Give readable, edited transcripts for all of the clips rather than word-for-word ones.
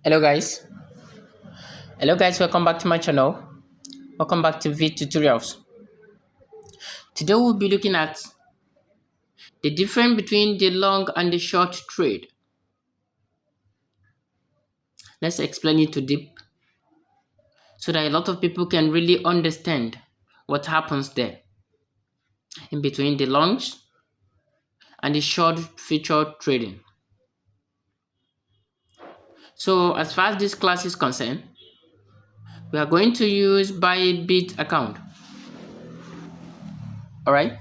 Hello guys. Welcome back to my channel. Welcome back to V tutorials. Today we'll be looking at the difference between the long and the short trade. Let's explain it to deep so that a lot of people can really understand what happens there in between the longs and the short future trading. So as far as this class is concerned, we are going to use Bybit account. Alright.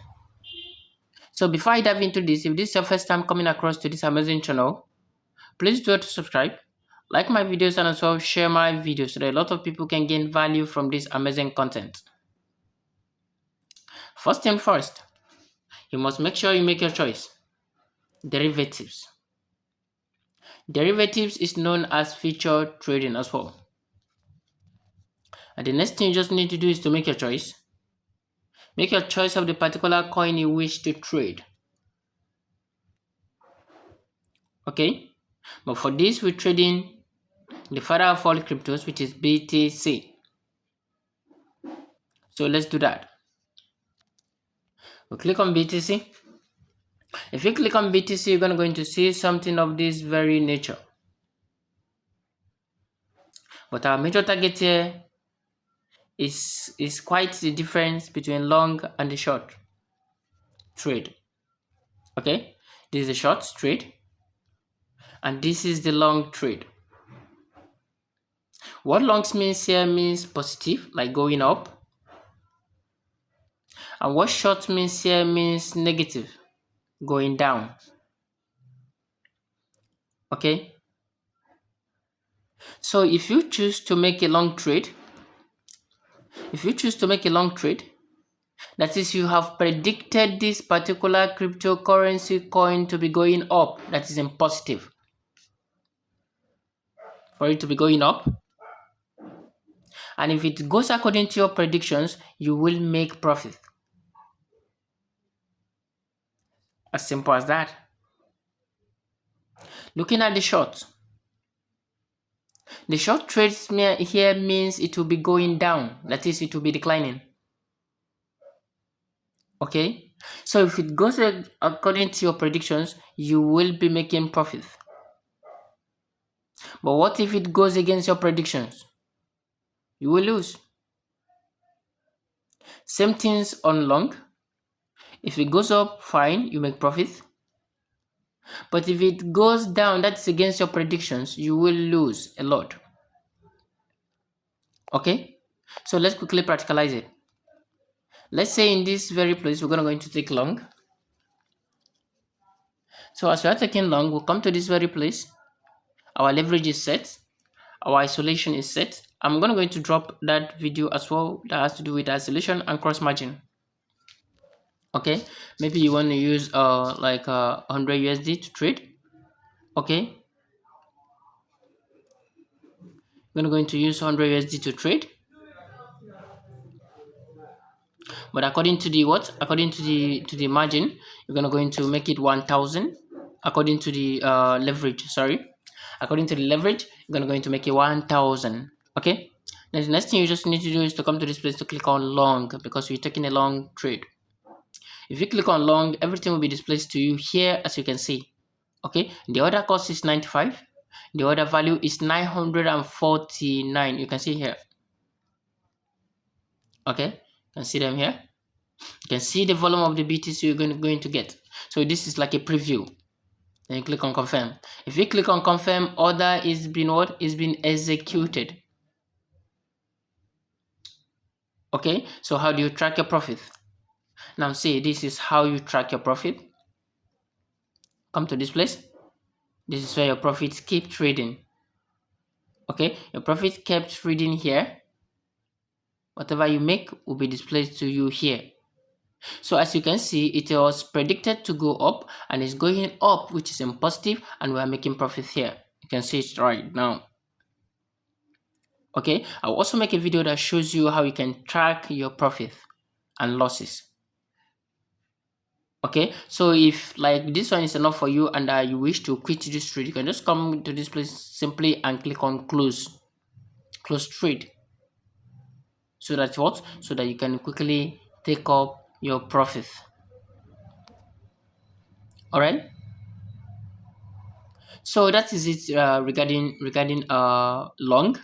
So before I dive into this, if this is your first time coming across to this amazing channel, please do to subscribe, like my videos, and also share my videos so that a lot of people can gain value from this amazing content. First thing first, you must make sure you make your choice. Derivatives. Derivatives is known as future trading as well. And the next thing you just need to do is to make your choice. Make your choice of the particular coin you wish to trade. Okay? But for this, we're trading the father of all cryptos, which is BTC. So let's do that. We'll click on BTC. If you click on BTC, you're going to see something of this very nature. But our major target here is quite the difference between long and the short trade. Okay, this is the short trade and this is the long trade. What longs means here means positive, like going up, and what short means here means negative, going down. Okay, so if you choose to make a long trade, that is, you have predicted this particular cryptocurrency coin to be going up, that is in positive, for it to be going up. And if it goes according to your predictions, you will make profit. As simple as that. Looking at the short trades here means it will be going down, that is, it will be declining. Okay, so if it goes according to your predictions, you will be making profit. But what if it goes against your predictions? You will lose. Same things on long. If it goes up, fine, you make profit. But if it goes down, that's against your predictions, you will lose a lot. Okay, so let's quickly practicalize it. Let's say in this very place, we're going to take long. So as we are taking long, we'll come to this very place. Our leverage is set. Our isolation is set. I'm going to drop that video as well that has to do with isolation and cross margin. Okay, maybe you want to use like 100 USD to trade. Okay, we're going to use 100 USD to trade. But according to the margin, you're going to make it 1,000. According to the leverage, according to the leverage, you're going to make it 1,000. Okay, then the next thing you just need to do is to come to this place to click on long, because we're taking a long trade. If you click on long, everything will be displayed to you here, as you can see. Okay, the order cost is 95. The order value is 949. You can see here. Okay, you can see them here. You can see the volume of the BTC you're going to get. So this is like a preview. Then you click on confirm. If you click on confirm, order is being what? Is being executed. Okay, so how do you track your profit? Now see, this is how you track your profit. Come to this place. This is where your profits keep trading. Okay, your profit kept trading here. Whatever you make will be displayed to you here. So as you can see, it was predicted to go up and it's going up, which is in positive, and we are making profit here. You can see it right now. Okay, I'll also make a video that shows you how you can track your profit and losses. Okay, so if like this one is enough for you and you wish to quit this trade, you can just come to this place simply and click on close trade, so that what, so that you can quickly take up your profit. All right, so that is it regarding long.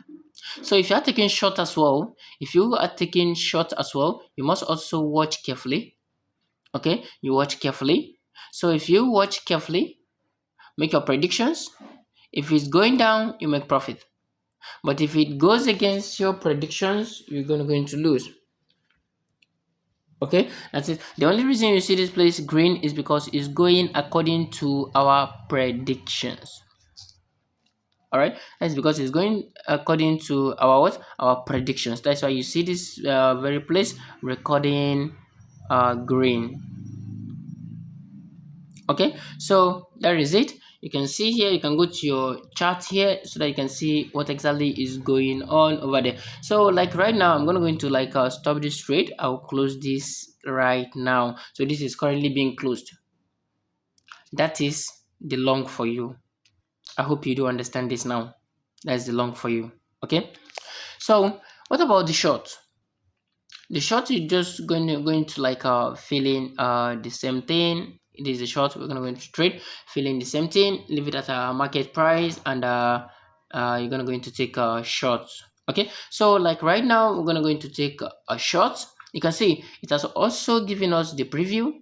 So if you are taking short as well, if you are taking short as well, you must also watch carefully. Okay, you watch carefully. So if you watch carefully, make your predictions. If it's going down, you make profit. But if it goes against your predictions, you're going to lose. Okay, that's it. The only reason you see this place green is because it's going according to our predictions. All right, that's because it's going according to our what, our predictions. That's why you see this very place recording green. Okay, so that is it. You can see here, you can go to your chart here so that you can see what exactly is going on over there. So like right now, I'm going to like stop this trade. I'll close this right now. So this is currently being closed. That is the long for you. I hope you do understand this now. That's the long for you. Okay, so what about the short? The short is just going to like fill in the same thing. It is a short, we're gonna go into trade, fill in the same thing, leave it at a market price, and you're gonna going to take a short. Okay, so like right now we're gonna going to take a short. You can see it has also given us the preview.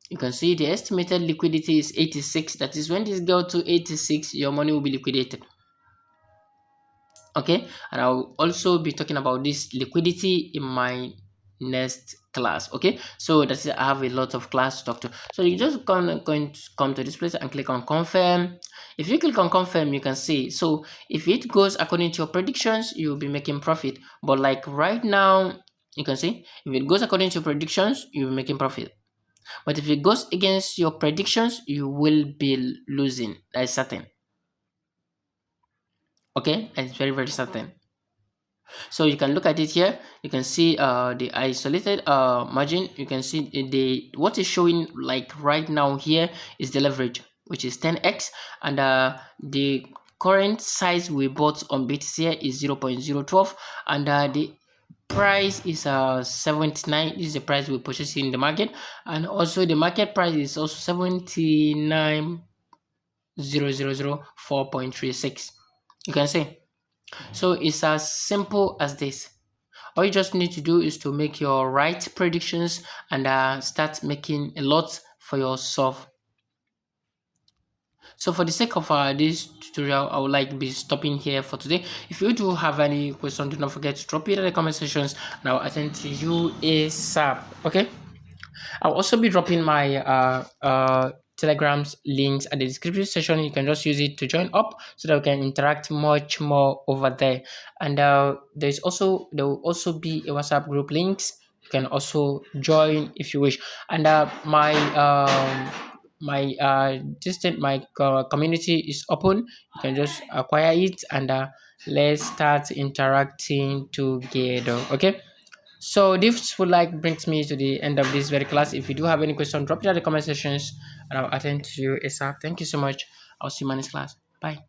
You can see the estimated liquidity is 86. That is, when this go to 86, your money will be liquidated. Okay, and I'll also be talking about this liquidity in my next class. Okay, so that's it. I have a lot of class to talk to. So you just going to come to this place and click on confirm. If you click on confirm, you can see, so if it goes according to your predictions, you'll be making profit. But like right now, you can see if it goes according to your predictions, you'll be making profit. But if it goes against your predictions, you will be losing. That is certain. Okay, that's very, very certain. So you can look at it here. You can see the isolated margin. You can see the what is showing like right now here is the leverage, which is 10x, and the current size we bought on BTC here is 0.012, and the price is 79. This is the price we purchased in the market, and also the market price is also 79,004.36. You can see. So it's as simple as this. All you just need to do is to make your right predictions and start making a lot for yourself. So for the sake of this tutorial, I would like be stopping here for today. If you do have any questions, do not forget to drop it in the comment sections and I'll attend to you ASAP. Okay? I'll also be dropping my Telegram's links at the description section. You can just use it to join up so that we can interact much more over there. And there will also be a WhatsApp group links. You can also join if you wish. And my community is open. You can just acquire it and let's start interacting together. Okay. So this would like brings me to the end of this very class. If you do have any question, drop it in the comment sections and I'll attend to you ASAP. Thank you so much. I'll see you in my next class. Bye.